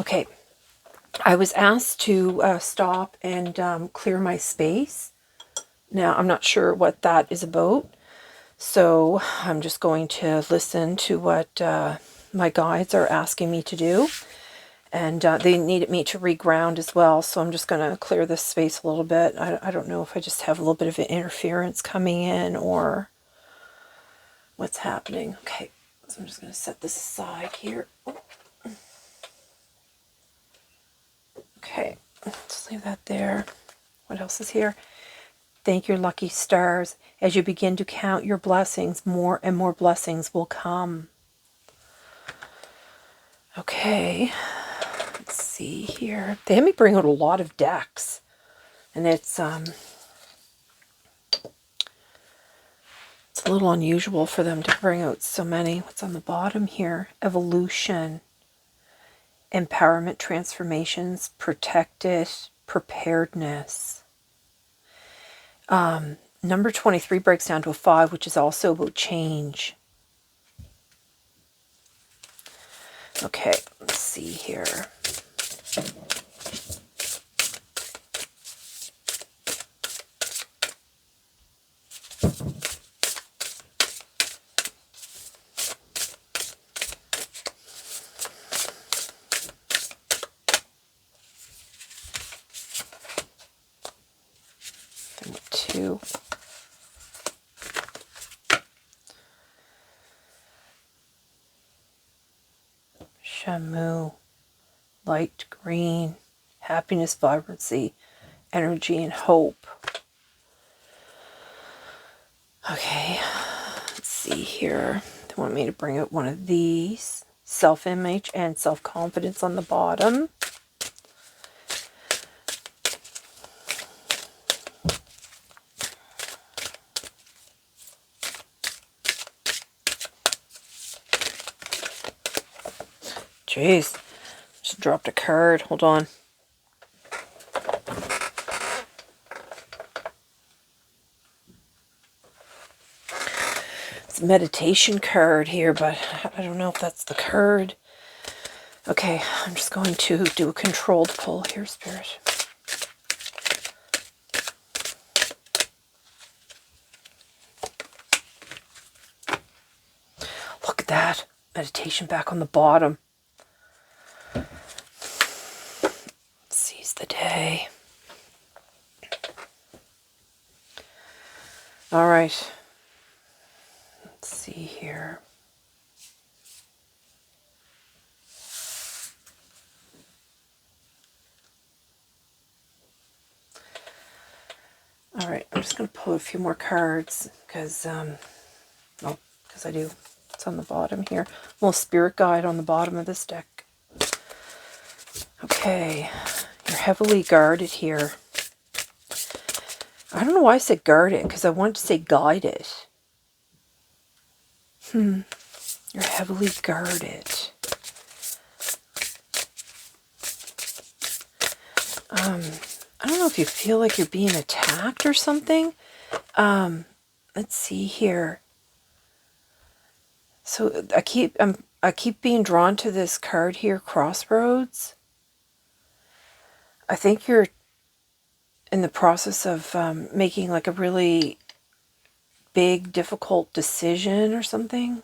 Okay, I was asked to stop and clear my space. Now, I'm not sure what that is about, so I'm just going to listen to what my guides are asking me to do. And they needed me to reground as well, so I'm just going to clear this space a little bit. I don't know if I just have a little bit of interference coming in or what's happening. Okay, so I'm just going to set this aside here. Okay, let's leave that there. What else is here? Thank your lucky stars. As you begin to count your blessings, more and more blessings will come. Okay, let's see here. They had me bring out a lot of decks, and it's a little unusual for them to bring out so many. What's on the bottom here? Evolution, empowerment, transformations, protected, preparedness. Number 23 breaks down to a 5, which is also about change. Okay, let's see here. Number 2. Shamu, light green, happiness, vibrancy, energy, and hope. Okay, let's see here. They want me to bring out one of these. Self-image and self-confidence on the bottom. Jeez, just dropped a card. Hold on. It's a meditation card here, but I don't know if that's the card. Okay, I'm just going to do a controlled pull here, Spirit. Look at that. Meditation back on the bottom. Seize the day. All right. Let's see here. All right, I'm just going to pull a few more cards because I do. It's on the bottom here. A little spirit guide on the bottom of this deck. Okay, you're heavily guarded here. I don't know why I said guarded, because I wanted to say guided. You're heavily guarded. I don't know if you feel like you're being attacked or something. Let's see here. So I keep being drawn to this card here, crossroads. I think you're in the process of making like a really big, difficult decision or something.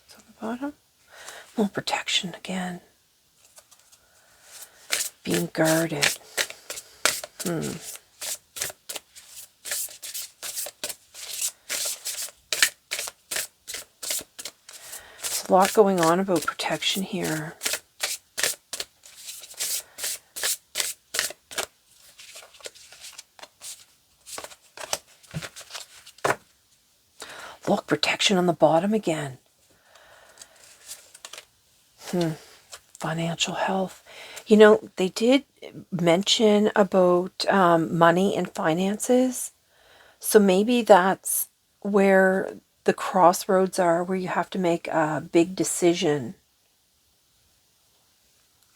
It's on the bottom. A little protection again. Being guarded. There's a lot going on about protection here. Look, protection on the bottom again. Financial health. You know, they did mention about money and finances. So maybe that's where the crossroads are, where you have to make a big decision.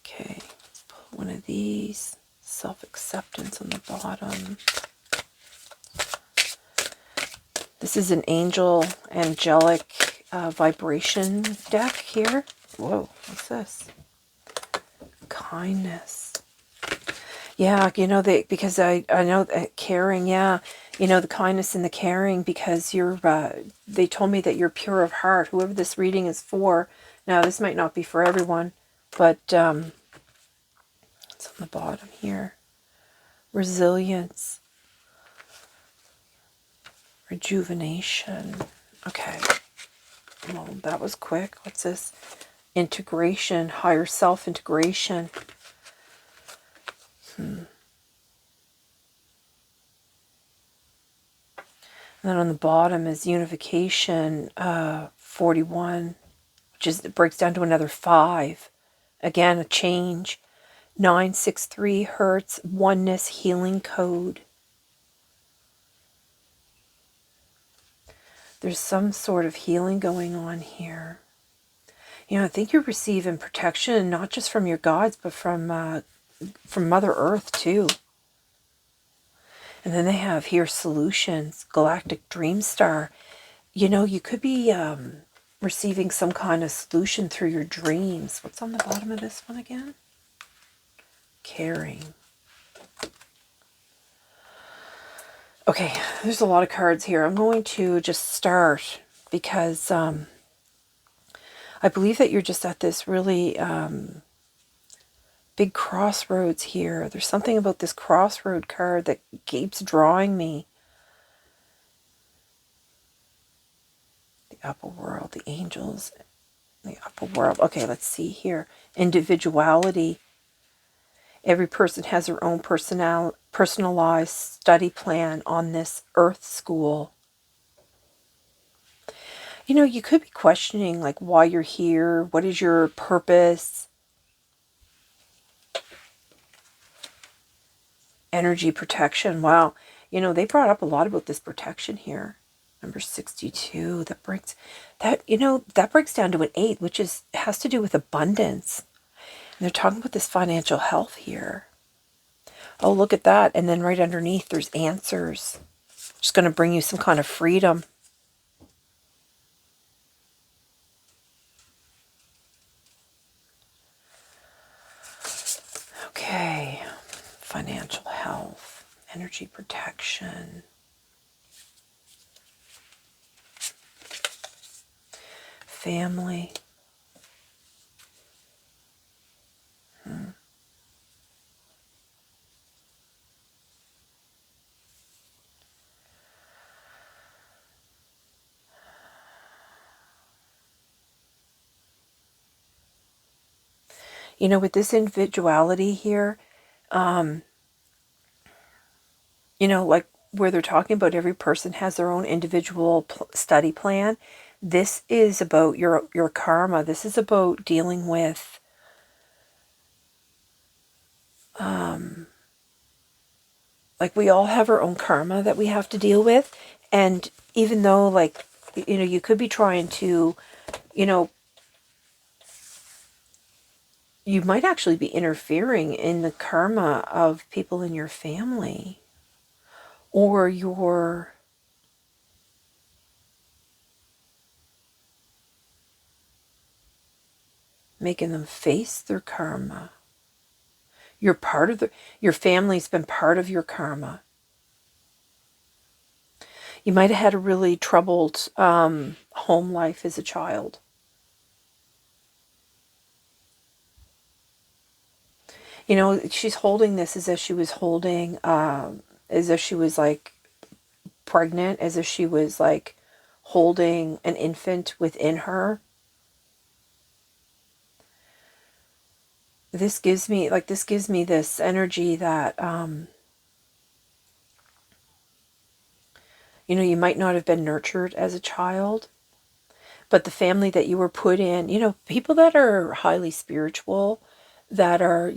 Okay, let's put one of these. Self-acceptance on the bottom. This is an angelic vibration deck here. Whoa, what's this? Kindness. Yeah, because I know that caring, yeah, the kindness and the caring, because they told me that you're pure of heart, whoever this reading is for. Now, this might not be for everyone, but it's on the bottom here. Resilience. Rejuvenation. Okay. Well, that was quick. What's this? Integration, higher self-integration. And then on the bottom is unification, 41, it breaks down to another 5. Again, a change. 963 hertz, oneness healing code. There's some sort of healing going on here. I think you're receiving protection, not just from your guides, but from Mother Earth too. And then they have here solutions, galactic dream star. You could be receiving some kind of solution through your dreams. What's on the bottom of this one again? Caring. Okay, there's a lot of cards here. I'm going to just start because I believe that you're just at this really big crossroads here. There's something about this crossroad card that keeps drawing me. The upper world, the angels, the upper world. Okay, let's see here. Individuality. Every person has their own personalized study plan on this Earth school. You could be questioning like why you're here. What is your purpose? Energy protection. Wow. They brought up a lot about this protection here. Number 62. That breaks down to an 8, which has to do with abundance. And they're talking about this financial health here. Oh, look at that. And then right underneath, there's answers. Just going to bring you some kind of freedom. Okay. Financial health. Energy protection. Family. With this individuality here, like where they're talking about every person has their own individual study plan. This is about your karma. This is about dealing with like we all have our own karma that we have to deal with. And even though like, you could be trying to, you might actually be interfering in the karma of people in your family. Or you're making them face their karma. You're part of your family's been part of your karma. You might have had a really troubled home life as a child. She's holding this as if she was holding, as if she was like pregnant, as if she was like holding an infant within her. This gives me this energy that, you might not have been nurtured as a child, but the family that you were put in, people that are highly spiritual, that are,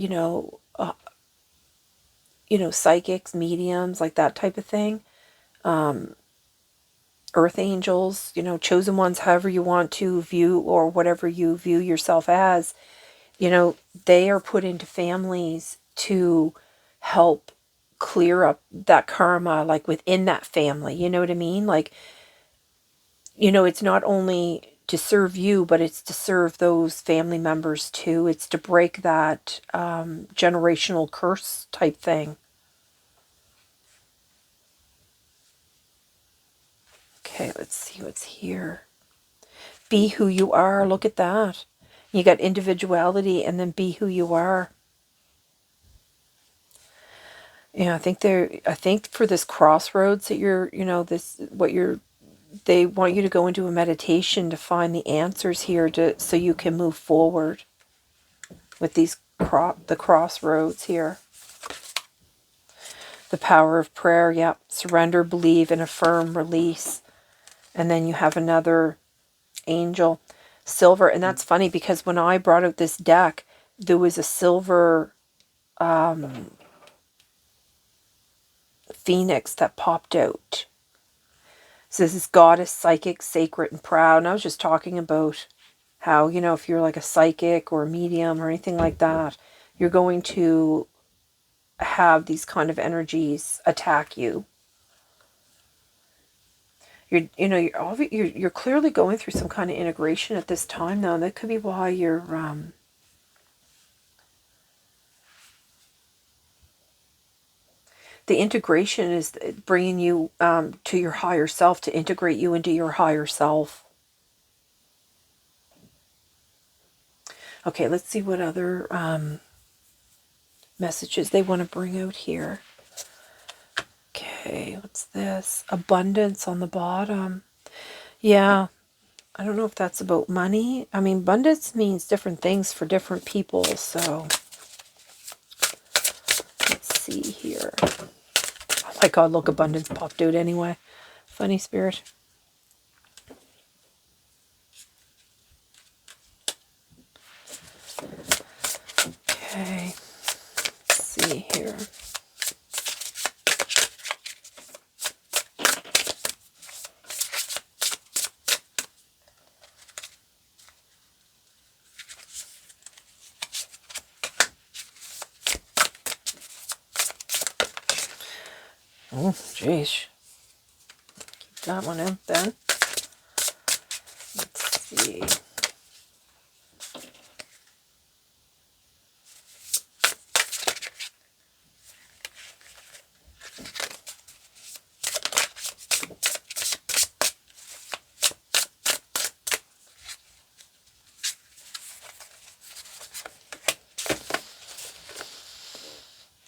psychics, mediums, like that type of thing, earth angels, chosen ones, however you want to view, or whatever you view yourself as, they are put into families to help clear up that karma, like within that family. You know what I mean? Like, it's not only to serve you, but it's to serve those family members too. It's to break that generational curse type thing. Okay, let's see what's here. Be who you are. Look at that. You got individuality and then be who you are. Yeah, I think for this crossroads that you're, they want you to go into a meditation to find the answers here so you can move forward with the crossroads here. The power of prayer, yep. Surrender, believe, and affirm, release. And then you have another angel, silver. And that's funny because when I brought out this deck, there was a silver phoenix that popped out. So this is goddess, psychic, sacred, and proud. And I was just talking about how, if you're like a psychic or a medium or anything like that, you're going to have these kind of energies attack you. You're clearly going through some kind of integration at this time, though. And that could be why you're the integration is bringing you to your higher self, to integrate you into your higher self. Okay, let's see what other messages they want to bring out here. Okay, what's this? Abundance on the bottom. Yeah, I don't know if that's about money. I mean, abundance means different things for different people, so let's see here. Oh my God, look, abundance popped out anyway. Funny spirit. Okay, let's see here. Oh, jeez. Keep that one out then. Let's see.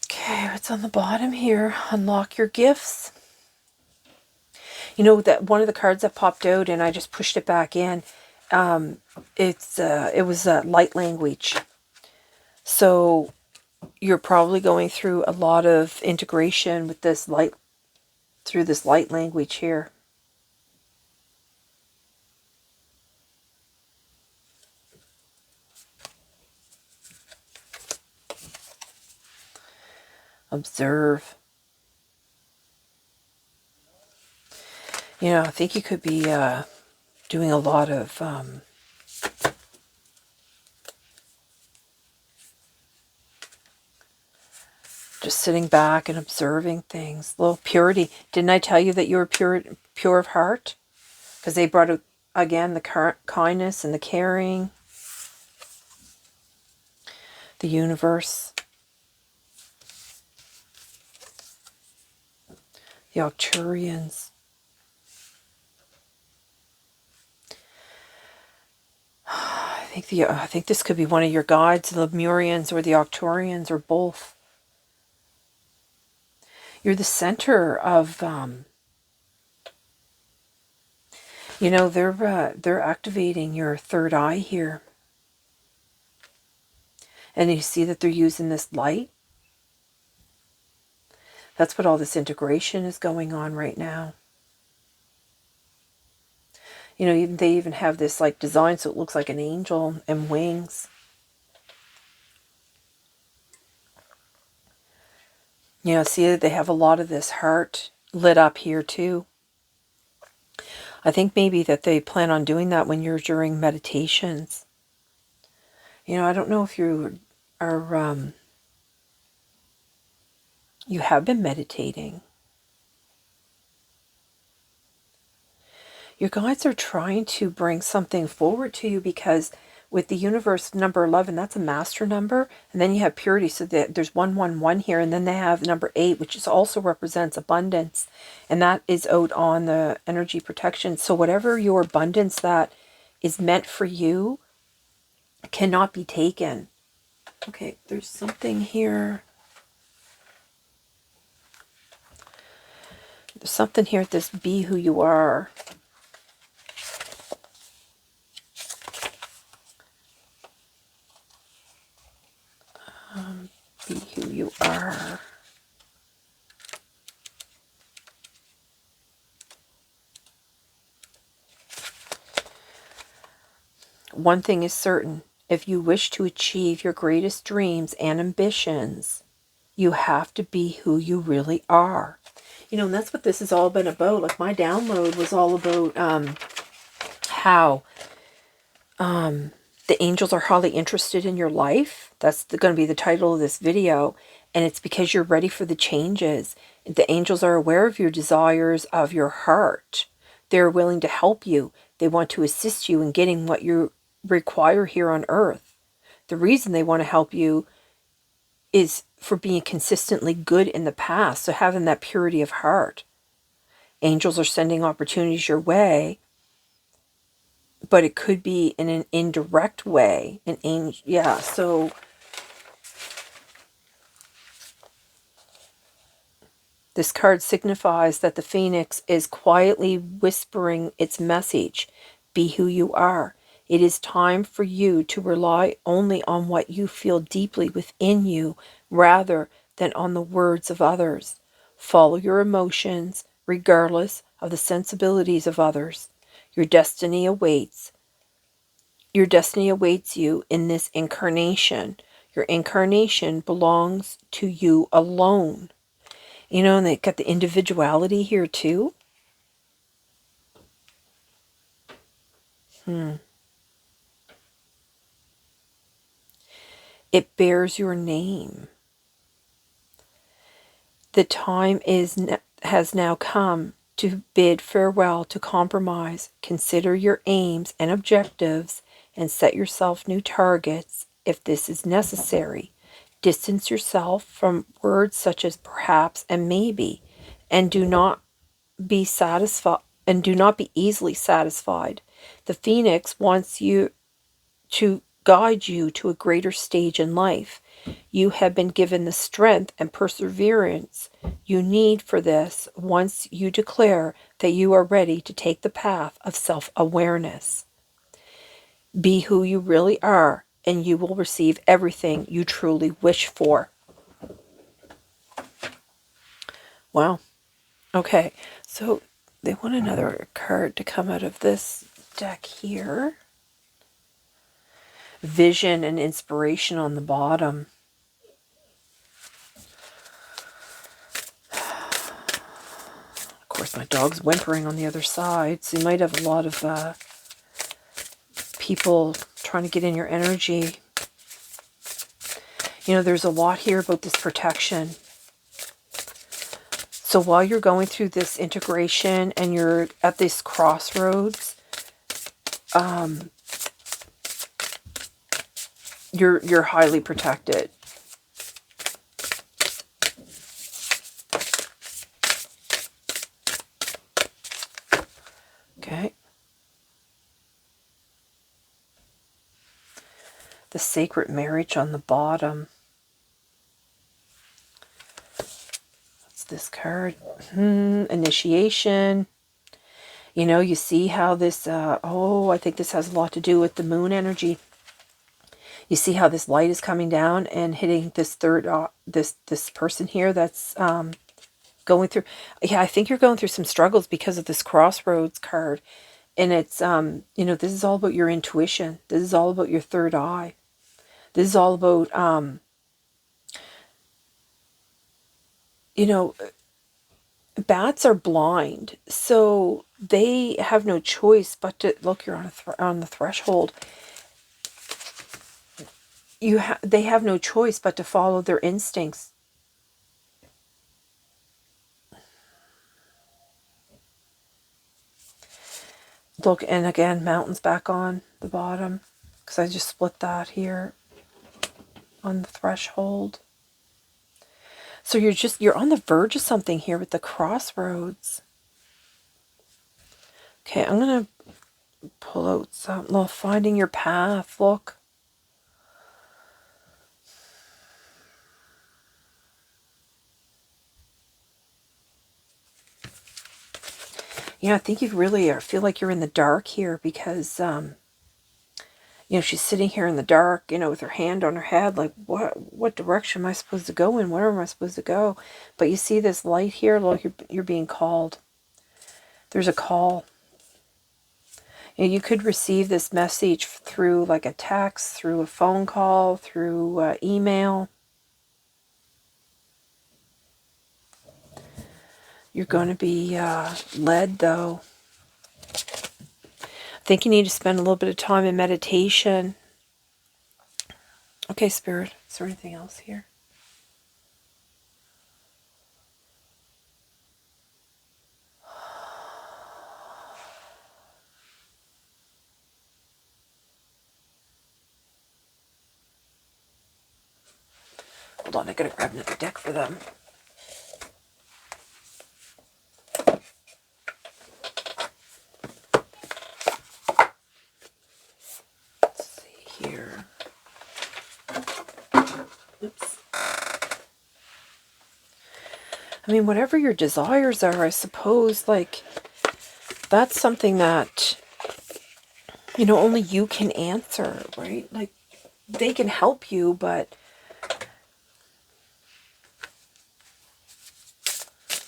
Okay, what's on the bottom here? Unlock your gifts. You know that one of the cards that popped out, and I just pushed it back in. It was light language. So you're probably going through a lot of integration with this light, through this light language here. Observe. I think you could be doing a lot of just sitting back and observing things. A little purity. Didn't I tell you that you were pure of heart? Because they brought out, again, the kindness and the caring. The universe. The Arcturians. I think this could be one of your guides, the Lemurians or the Arcturians or both. You're the center of, they're activating your third eye here. And you see that they're using this light. That's what all this integration is going on right now. They even have this like design so it looks like an angel and wings. See, they have a lot of this heart lit up here too. I think maybe that they plan on doing that when you're during meditations. I don't know if you are, you have been meditating. Your guides are trying to bring something forward to you, because with the universe number 11, that's a master number. And then you have purity. So there's 111 here. And then they have number 8, which is also represents abundance. And that is out on the energy protection. So whatever your abundance that is meant for you cannot be taken. Okay, there's something here. There's something here, this be who you are. Be who you are. One thing is certain. If you wish to achieve your greatest dreams and ambitions, you have to be who you really are. You know, and that's what this has all been about. Like, my download was all about how the angels are highly interested in your life. That's going to be the title of this video. And it's because you're ready for the changes. The angels are aware of your desires of your heart. They're willing to help you. They want to assist you in getting what you require here on earth. The reason they want to help you is for being consistently good in the past. So having that purity of heart. Angels are sending opportunities your way, but it could be in an indirect way. An angel, yeah. So this card signifies that the Phoenix is quietly whispering its message. Be who you are. It is time for you to rely only on what you feel deeply within you, rather than on the words of others. Follow your emotions, regardless of the sensibilities of others. Your destiny awaits. Your destiny awaits you in this incarnation. Your incarnation belongs to you alone. You know, and they got the individuality here too. It bears your name. The time has now come to bid farewell to compromise. Consider your aims and objectives and set yourself new targets if this is necessary. Distance yourself from words such as perhaps and maybe, and do not be easily satisfied. The Phoenix wants you to guide you to a greater stage in life. You have been given the strength and perseverance you need for this once you declare that you are ready to take the path of self-awareness. Be who you really are, and you will receive everything you truly wish for. Wow. Okay, so they want another card to come out of this deck here. Vision and inspiration on the bottom. Of course, my dog's whimpering on the other side, so you might have a lot of people trying to get in your energy. You know, there's a lot here about this protection. So while you're going through this integration and you're at this crossroads, you're highly protected. Okay. The sacred marriage on the bottom. What's this card? Initiation. You know, you see how this, I think this has a lot to do with the moon energy. You see how this light is coming down and hitting this third, this person here that's going through. Yeah, I think you're going through some struggles because of this crossroads card. And it's, you know, this is all about your intuition. This is all about your third eye. This is all about, you know, bats are blind. So they have no choice but to, look, you're on the threshold. They have no choice but to follow their instincts. Look, and again, mountains back on the bottom, because I just split that here on the threshold. So you're on the verge of something here with the crossroads. Okay, I'm going to pull out some, well, finding your path, look. Yeah, I think you really feel like you're in the dark here because, you know, she's sitting here in the dark, you know, with her hand on her head, like, what direction am I supposed to go in? Where am I supposed to go? But you see this light here, look, you're being called. There's a call. You know, you could receive this message through like a text, through a phone call, through email. You're going to be led, though. I think you need to spend a little bit of time in meditation. Okay, Spirit, is there anything else here? Hold on, I gotta grab another deck for them. Let's see here. Oops. I mean, whatever your desires are, I suppose, like, that's something that, you know, only you can answer, right? Like, they can help you, but,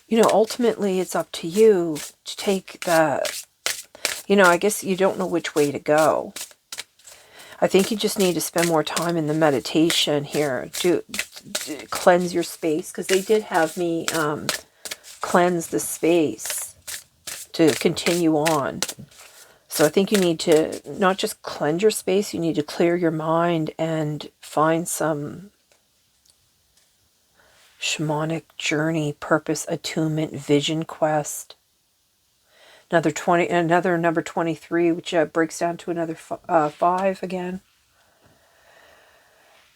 you know, ultimately it's up to you to take the, you know, I guess you don't know which way to go. I think you just need to spend more time in the meditation here to cleanse your space, because they did have me cleanse the space to continue on. So I think you need to not just cleanse your space, you need to clear your mind and find some shamanic journey, purpose, attunement, vision quest. Another number 23, which breaks down to another 5 again.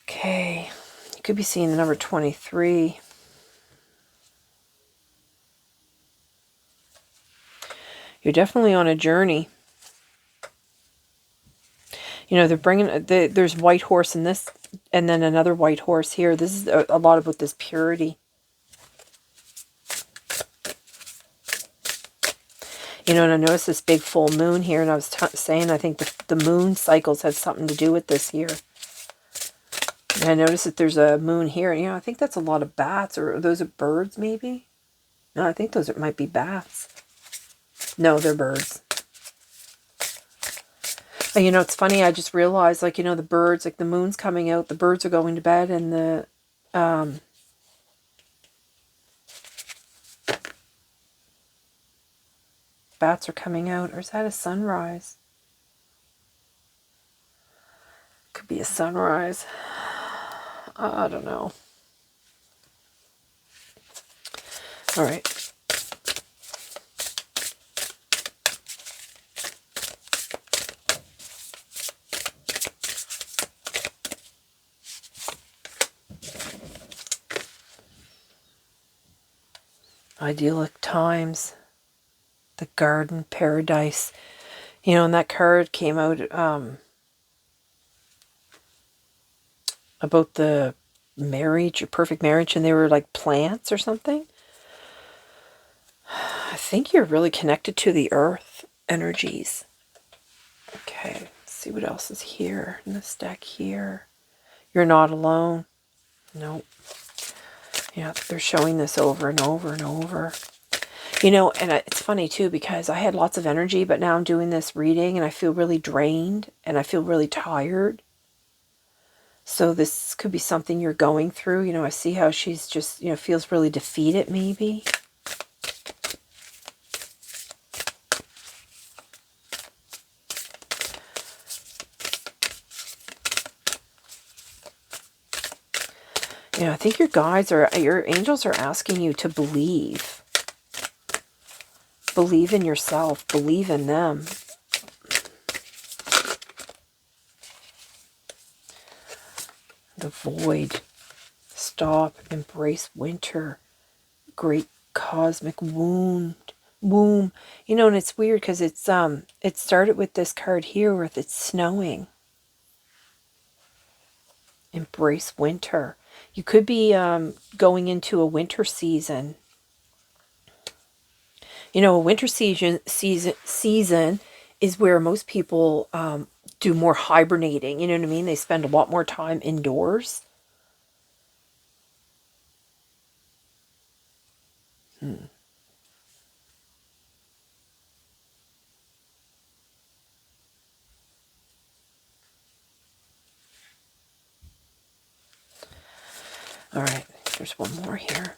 Okay, you could be seeing the number 23. You're definitely on a journey. You know, they're bringing, there's white horse in this, and then another white horse here. This is a lot about this purity. You know, and I noticed this big full moon here, and I was saying I think the moon cycles have something to do with this here. And I noticed that there's a moon here, and, you know, I think that's a lot of bats, or those are birds, maybe? No, I think those might be bats. No, they're birds. And, you know, it's funny, I just realized, like, you know, the birds, like, the moon's coming out, the birds are going to bed, and the, bats are coming out. Or is that a sunrise? Could be a sunrise. I don't know. All right. Idyllic times. The garden paradise. You know, and that card came out about the marriage, or perfect marriage, and they were like plants or something. I think you're really connected to the earth energies. Okay, let's see what else is here in this deck here. You're not alone. Nope. Yeah, they're showing this over and over and over. You know, and it's funny too, because I had lots of energy, but now I'm doing this reading and I feel really drained and I feel really tired. So this could be something you're going through. You know, I see how she's just, you know, feels really defeated maybe. You know, I think your guides are, your angels are asking you to believe. Believe in yourself. Believe in them. The void. Stop. Embrace winter. Great cosmic womb. You know, and it's weird because it started with this card here where it's snowing. Embrace winter. You could be going into a winter season. You know, a winter season is where most people do more hibernating. You know what I mean? They spend a lot more time indoors. All right, there's one more here.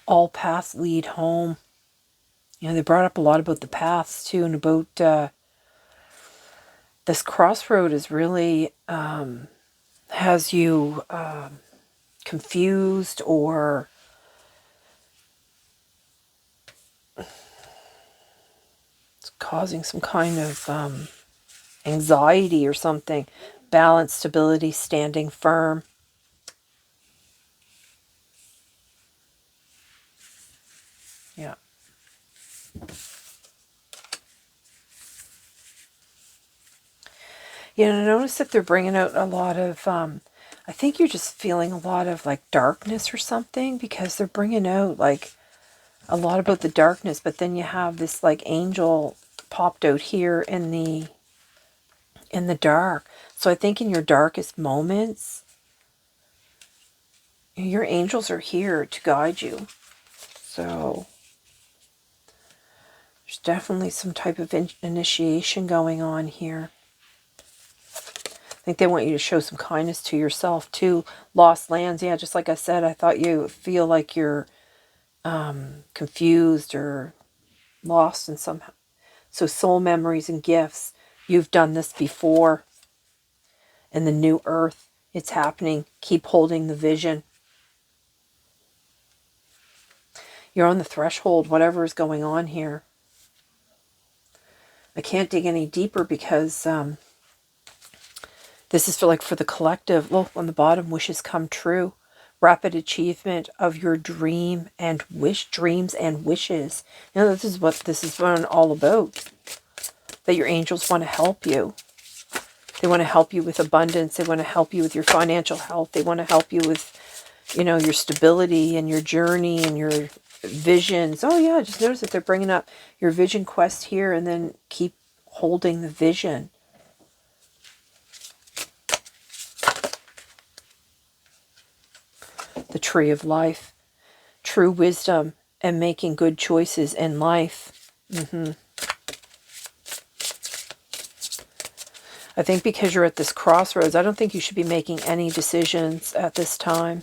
All paths lead home. You know, they brought up a lot about the paths too, and about this crossroad is really has you confused, or it's causing some kind of anxiety or something. Balance, stability, standing firm. Yeah. You know, notice that they're bringing out a lot of, I think you're just feeling a lot of like darkness or something, because they're bringing out like a lot about the darkness, but then you have this like angel popped out here in the dark. So I think in your darkest moments, your angels are here to guide you. So there's definitely some type of initiation going on here. I think they want you to show some kindness to yourself too. Lost lands, yeah, just like I said, I thought you feel like you're confused or lost in somehow. So soul memories and gifts, you've done this before. And the new earth, it's happening. Keep holding the vision. You're on the threshold, whatever is going on here. I can't dig any deeper because this is for the collective. Look, on the bottom, wishes come true. Rapid achievement of your dreams and wishes. You know, this is what all about. That your angels want to help you. They want to help you with abundance. They want to help you with your financial health. They want to help you with, you know, your stability and your journey and your visions. Oh yeah, just notice that they're bringing up your vision quest here, and then keep holding the vision. The tree of life, true wisdom, and making good choices in life. I think because you're at this crossroads, I don't think you should be making any decisions at this time.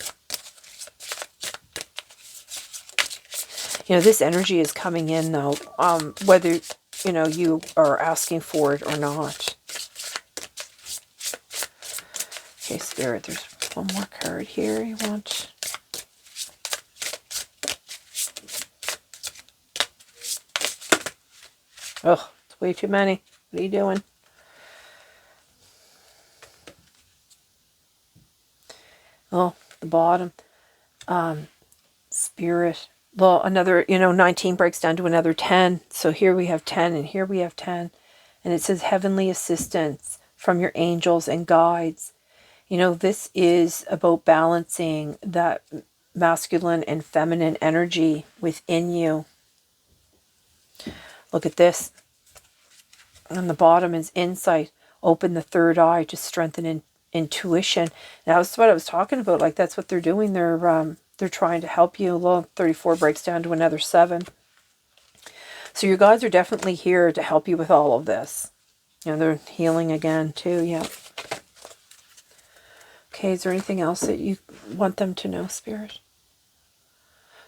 You know, this energy is coming in though, whether, you know, you are asking for it or not. Okay, Spirit, there's one more card here you want. Oh, it's way too many. What are you doing? Oh, the bottom. Spirit. Well, another, 19 breaks down to another 10. So here we have 10 and here we have 10. And it says heavenly assistance from your angels and guides. You know, this is about balancing that masculine and feminine energy within you. Look at this. On the bottom is insight. Open the third eye to strengthen intuition. Now, that's what I was talking about. Like, that's what they're doing. They're trying to help you. Well, 34 breaks down to another 7. So your guides are definitely here to help you with all of this. You know, they're healing again too. Yeah. Okay, is there anything else that you want them to know, Spirit?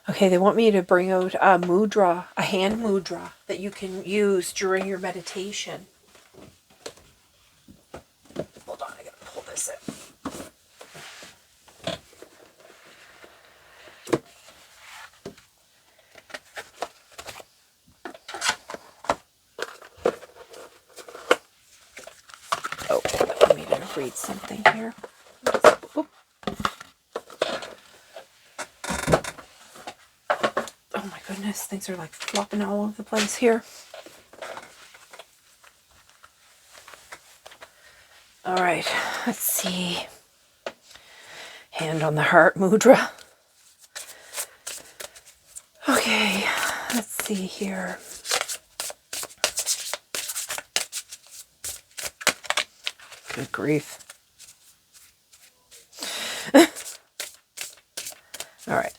Okay, they want me to bring out a mudra, a hand mudra that you can use during your meditation. Hold on, I gotta pull this out. Okay, let me read something here. Oop. Oh my goodness, things are like flopping all over the place here. All right, let's see. Hand on the heart mudra. Okay, let's see here. Good grief. All right.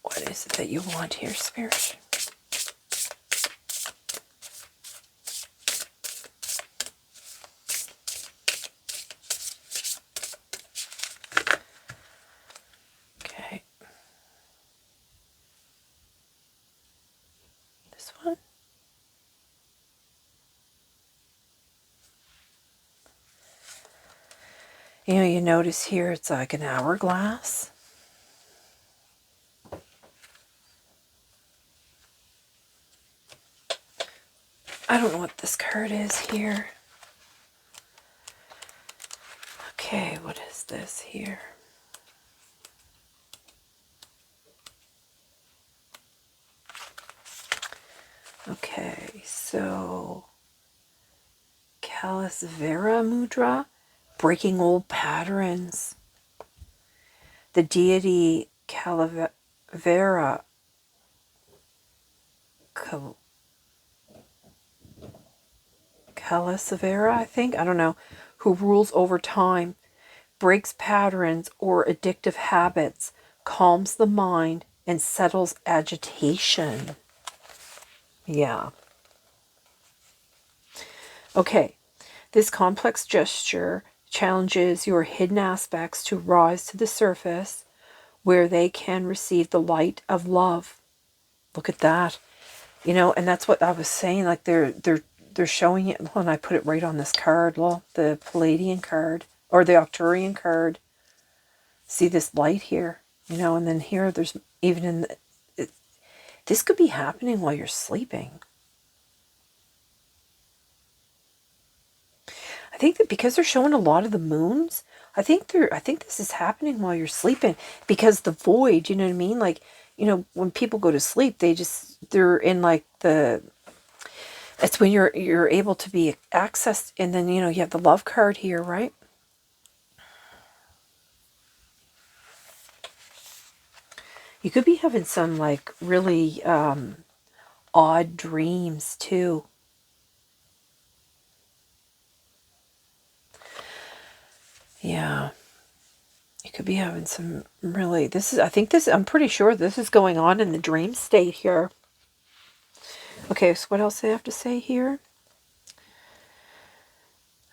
What is it that you want here, Spirit? Okay. This one? You know, you notice here it's like an hourglass. I don't know what this card is here. Okay, what is this here? Okay, so Kalasvara Mudra, breaking old patterns. The deity Kalasvara, I think, I don't know, who rules over time, breaks patterns or addictive habits, calms the mind, and settles agitation. Yeah. Okay, this complex gesture challenges your hidden aspects to rise to the surface where they can receive the light of love. Look at that. You know, and that's what I was saying, like they're showing it. Well, and I put it right on this card, well, the Palladian card or the Octurian card. See this light here, you know, and then here there's even in the, this could be happening while you're sleeping. I think that because they're showing a lot of the moons, I think this is happening while you're sleeping, because the void, you know what I mean? Like, you know, when people go to sleep, they're in like it's when you're able to be accessed, and then, you know, you have the love card here, right? You could be having some like really odd dreams too. Yeah. You could be having some really, I'm pretty sure this is going on in the dream state here. Okay, so what else do I have to say here?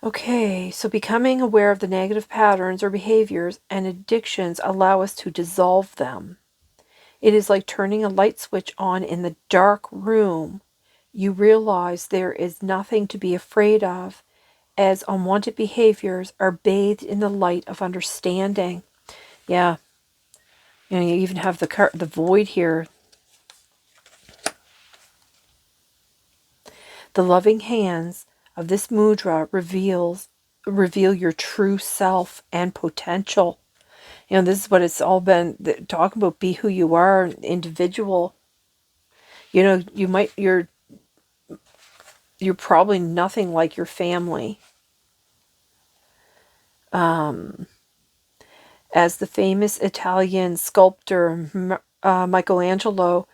Okay, so becoming aware of the negative patterns or behaviors and addictions allow us to dissolve them. It is like turning a light switch on in the dark room. You realize there is nothing to be afraid of, as unwanted behaviors are bathed in the light of understanding. Yeah. You know, you even have the void here. The loving hands of this mudra reveal your true self and potential. You know, this is what it's all been talking about. Be who you are, individual. You know, you're probably nothing like your family. As the famous Italian sculptor Michelangelo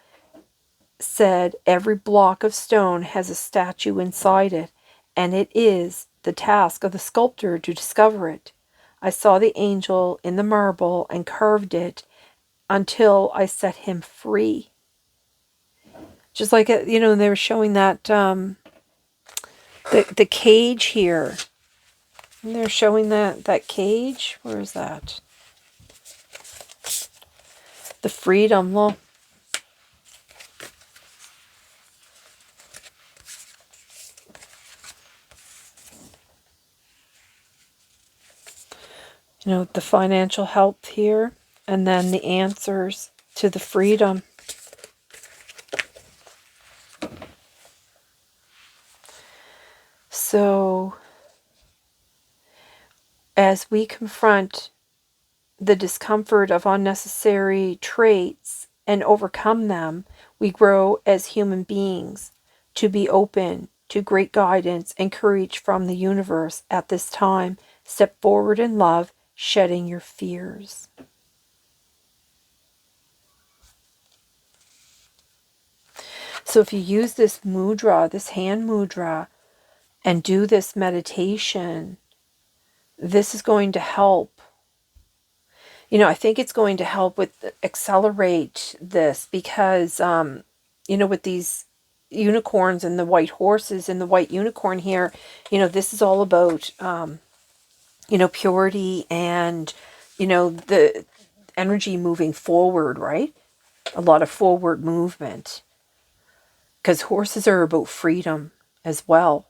said, every block of stone has a statue inside it, and it is the task of the sculptor to discover it. I saw the angel in the marble and carved it until I set him free. Just like, you know, they were showing that, the cage here. And they're showing that cage. Where is that? The freedom, well, you know, the financial help here, and then the answers to the freedom. So, as we confront the discomfort of unnecessary traits and overcome them, we grow as human beings to be open to great guidance and courage from the universe at this time. Step forward in love, shedding your fears. So if you use this mudra, this hand mudra, and do this meditation, this is going to help. You know, I think it's going to help with accelerate this because, you know, with these unicorns and the white horses and the white unicorn here, you know, this is all about, you know, purity and, you know, the energy moving forward, right? A lot of forward movement. Because horses are about freedom as well.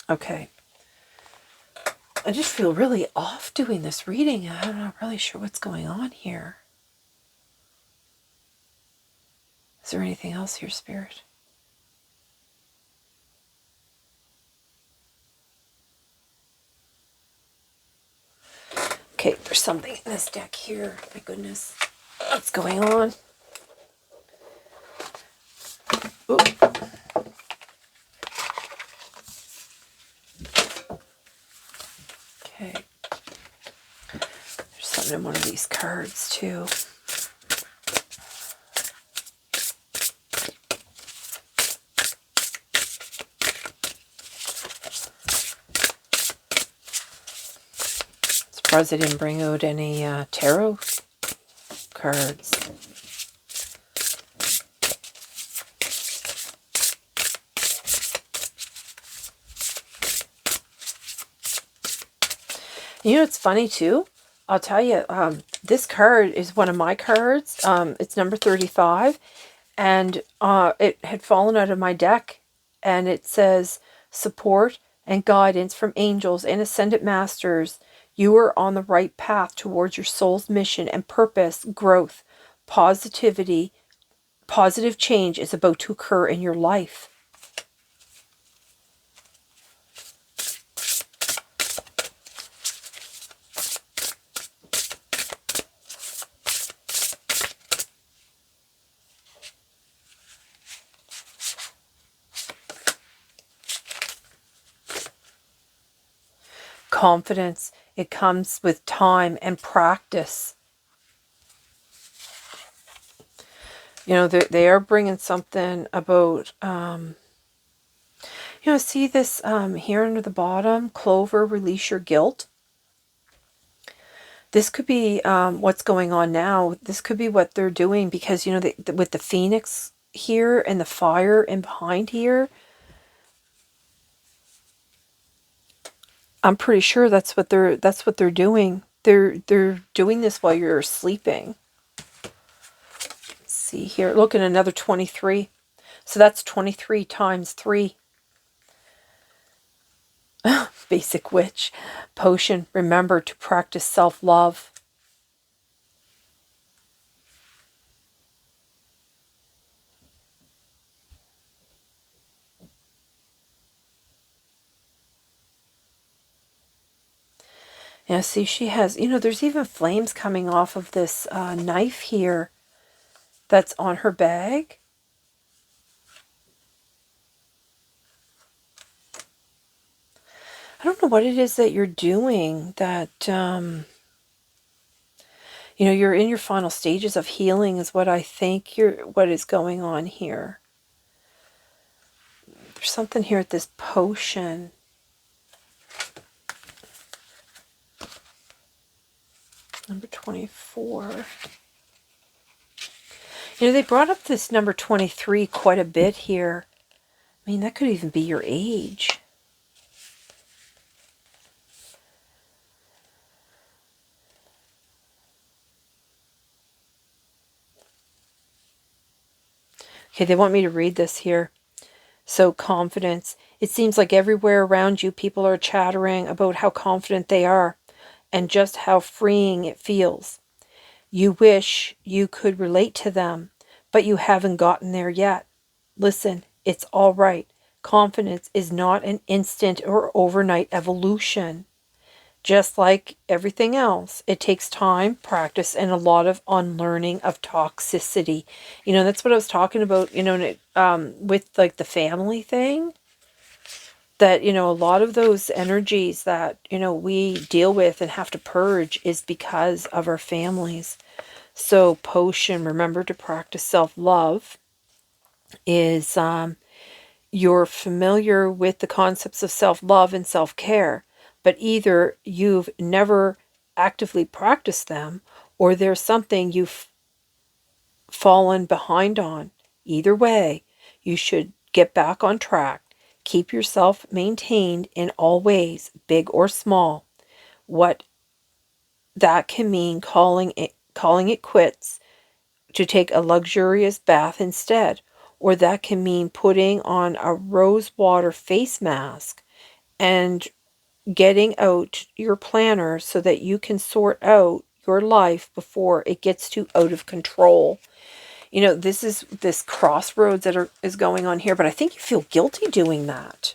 Okay. I just feel really off doing this reading. I'm not really sure what's going on here. Is there anything else here, Spirit? Okay, there's something in this deck here. My goodness. What's going on? Ooh. Okay. There's something in one of these cards, too. Surprised I didn't bring out any tarot cards. You know, it's funny too. I'll tell you, this card is one of my cards. It's number 35, and it had fallen out of my deck, and it says, support and guidance from angels and ascended masters. You are on the right path towards your soul's mission and purpose, growth, positivity, positive change is about to occur in your life. Confidence, it comes with time and practice. You know, they are bringing something about, you know, see this here under the bottom, Clover, release your guilt. This could be what's going on now. This could be what they're doing because, you know, with the phoenix here and the fire and behind here, I'm pretty sure that's what they're doing. They're doing this while you're sleeping. Let's see here. Look at another 23. So that's 23 times 3. Basic witch. Potion. Remember to practice self-love. Yeah, see, she has, you know, there's even flames coming off of this knife here that's on her bag. I don't know what it is that you're doing that, you know, you're in your final stages of healing is what I think what is going on here. There's something here at this potion. Number 24. You know, they brought up this number 23 quite a bit here. I mean, that could even be your age. Okay, they want me to read this here. So, confidence. It seems like everywhere around you, people are chattering about how confident they are and just how freeing it feels. You wish you could relate to them, but you haven't gotten there yet. Listen, it's all right. Confidence is not an instant or overnight evolution. Just like everything else, it takes time, practice, and a lot of unlearning of toxicity. That's what I was talking about, with like the family thing. That, a lot of those energies that, we deal with and have to purge is because of our families. So potion, remember to practice self-love, is you're familiar with the concepts of self-love and self-care, but either you've never actively practiced them or there's something you've fallen behind on. Either way, you should get back on track. Keep yourself maintained in all ways, big or small. What that can mean calling it quits to take a luxurious bath instead, or that can mean putting on a rose water face mask and getting out your planner so that you can sort out your life before it gets too out of control. This crossroads that is going on here, but I think you feel guilty doing that.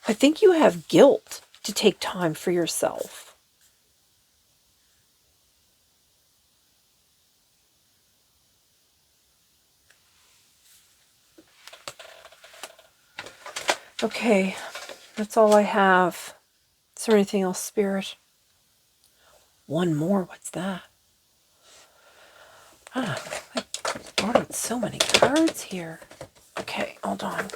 I think you have guilt to take time for yourself. Okay, that's all I have. Is there anything else, Spirit? One more, what's that? I ordered so many cards here. Okay, hold on.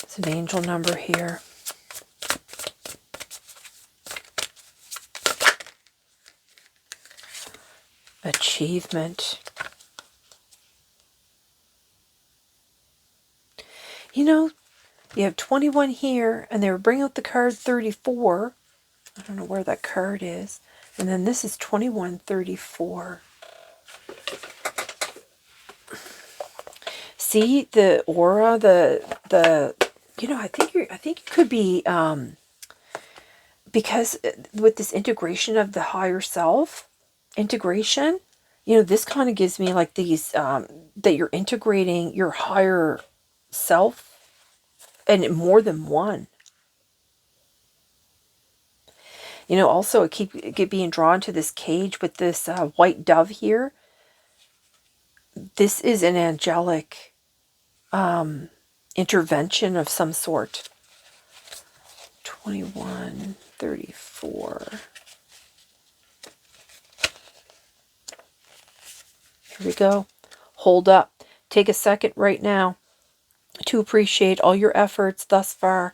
It's an angel number here. Achievement. You have 21 here, and they were bringing out the card 34. I don't know where that card is. And then this is 2134. See the aura, I think you could be, because with this integration of the higher self, this kind of gives me like these, that you're integrating your higher self and more than one. Also I keep being drawn to this cage with this white dove here. This is an angelic intervention of some sort. 2134. Here we go. Hold up. Take a second right now to appreciate all your efforts thus far.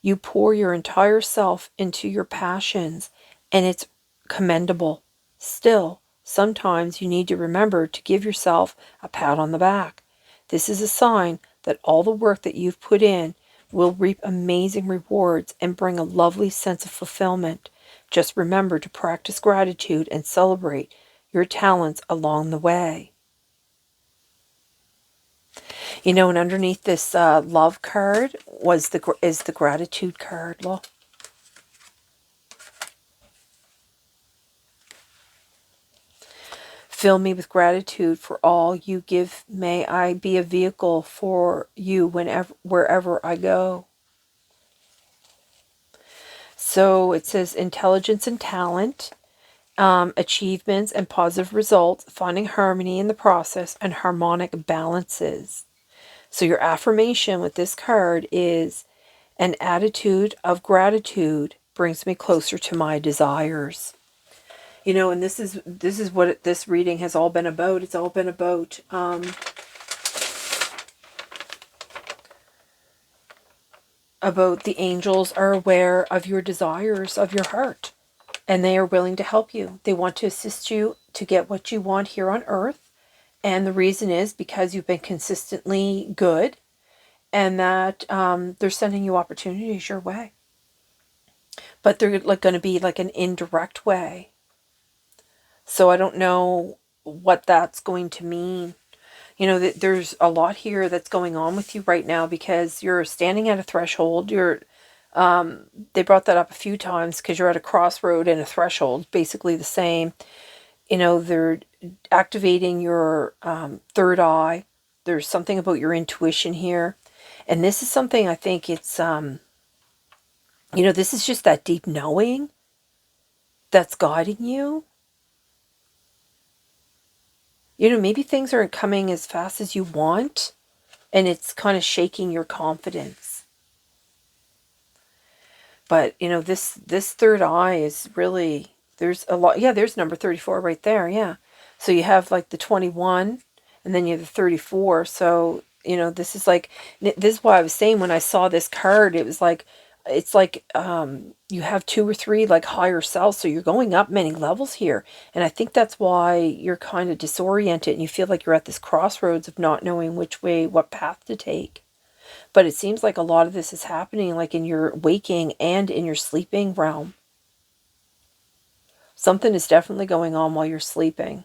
You pour your entire self into your passions, and it's commendable. Still, sometimes you need to remember to give yourself a pat on the back. This is a sign that all the work that you've put in will reap amazing rewards and bring a lovely sense of fulfillment. Just remember to practice gratitude and celebrate your talents along the way. And underneath this love card is the gratitude card. Look. Fill me with gratitude for all you give. May I be a vehicle for you wherever I go. So it says intelligence and talent, achievements and positive results, finding harmony in the process, and harmonic balances. So your affirmation with this card is an attitude of gratitude brings me closer to my desires. And this is what this reading has all been about. It's all been about the angels are aware of your desires of your heart, and they are willing to help you. They want to assist you to get what you want here on earth. And the reason is because you've been consistently good, and that they're sending you opportunities your way. But they're like going to be like an indirect way. So I don't know what that's going to mean. You know, there's a lot here that's going on with you right now because you're standing at a threshold. They brought that up a few times because you're at a crossroad and a threshold, basically the same. You know, they're activating your third eye. There's something about your intuition here. And this is something I think it's, you know, this is just that deep knowing that's guiding you. You know, maybe things aren't coming as fast as you want, and it's kind of shaking your confidence. But, you know, this third eye is really, there's a lot. Yeah, there's number 34 right there. Yeah. So you have like the 21 and then you have the 34. So, you know, this is like, this is why I was saying when I saw this card, it was like, it's like you have 2 or 3 like higher selves. So you're going up many levels here. And I think that's why you're kind of disoriented and you feel like you're at this crossroads of not knowing which way, what path to take. But it seems like a lot of this is happening like in your waking and in your sleeping realm. Something is definitely going on while you're sleeping.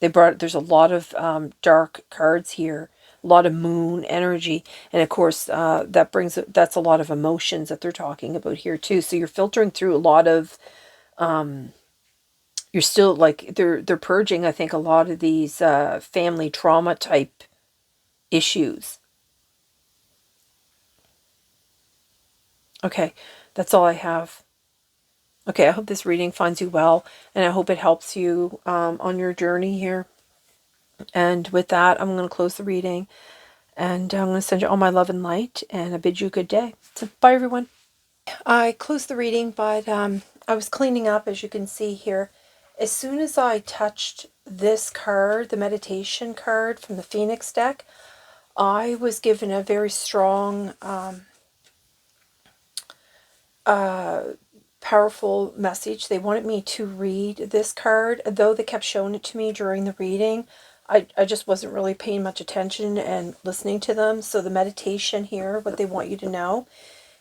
There's a lot of dark cards here, a lot of moon energy. And of course, that's a lot of emotions that they're talking about here too. So you're filtering through a lot of, you're still like, they're purging, I think, a lot of these family trauma type issues. Okay, that's all I have. Okay, I hope this reading finds you well, and I hope it helps you on your journey here. And with that, I'm going to close the reading, and I'm going to send you all my love and light, and I bid you a good day. So, bye, everyone. I closed the reading, but I was cleaning up, as you can see here. As soon as I touched this card, the meditation card from the Phoenix deck, I was given a very strong powerful message. They wanted me to read this card, though they kept showing it to me during the reading. I just wasn't really paying much attention and listening to them. So the meditation here, what they want you to know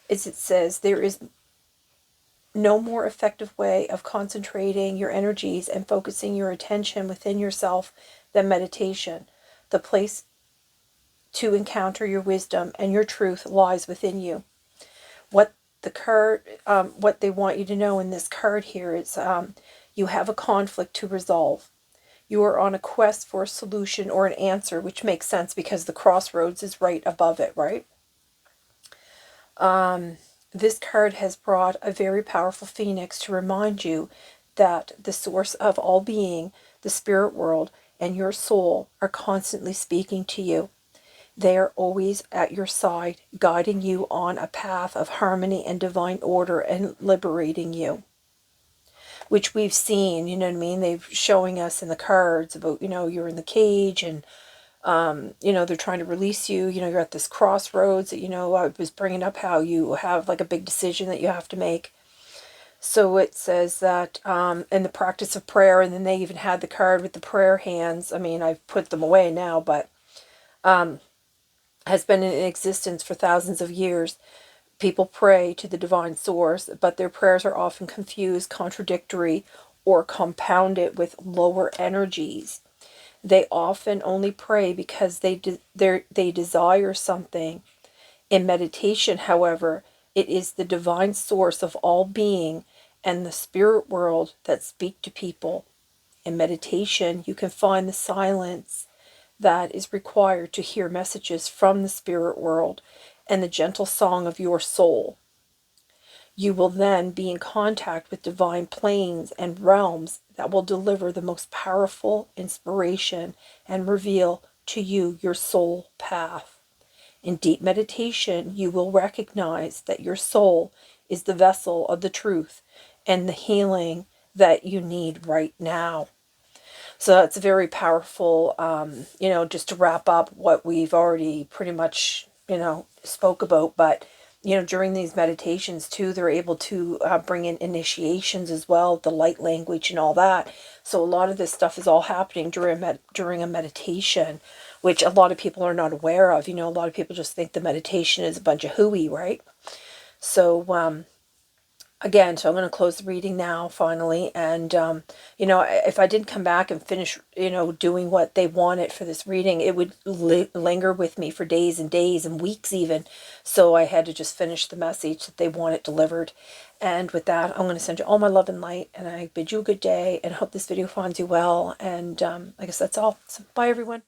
is it says there is no more effective way of concentrating your energies and focusing your attention within yourself than meditation. The place to encounter your wisdom and your truth lies within you. What the card, what they want you to know in this card here is you have a conflict to resolve. You are on a quest for a solution or an answer, which makes sense because the crossroads is right above it, right? This card has brought a very powerful phoenix to remind you that the source of all being, the spirit world, and your soul are constantly speaking to you. They are always at your side, guiding you on a path of harmony and divine order and liberating you. Which we've seen, you know what I mean? They're showing us in the cards about, you know, you're in the cage and, you know, they're trying to release you. You know, you're at this crossroads. You know, I was bringing up how you have like a big decision that you have to make. So it says that in the practice of prayer, and then they even had the card with the prayer hands. I mean, I've put them away now, but has been in existence for thousands of years. People pray to the divine source, but their prayers are often confused, contradictory, or compounded with lower energies. They often only pray because they desire something. In meditation, however, it is the divine source of all being and the spirit world that speak to people. In meditation, you can find the silence that is required to hear messages from the spirit world and the gentle song of your soul. You will then be in contact with divine planes and realms that will deliver the most powerful inspiration and reveal to you your soul path. In deep meditation, you will recognize that your soul is the vessel of the truth and the healing that you need right now. So that's very powerful, you know, just to wrap up what we've already pretty much, you know, spoke about. But, you know, during these meditations too, they're able to bring in initiations as well, the light language and all that. So a lot of this stuff is all happening during a meditation, which a lot of people are not aware of. You know, a lot of people just think the meditation is a bunch of hooey, right? So, again, so I'm going to close the reading now, finally. And, you know, if I didn't come back and finish, you know, doing what they wanted for this reading, it would linger with me for days and days and weeks even. So I had to just finish the message that they wanted delivered. And with that, I'm going to send you all my love and light. And I bid you a good day and hope this video finds you well. And I guess that's all. So bye, everyone.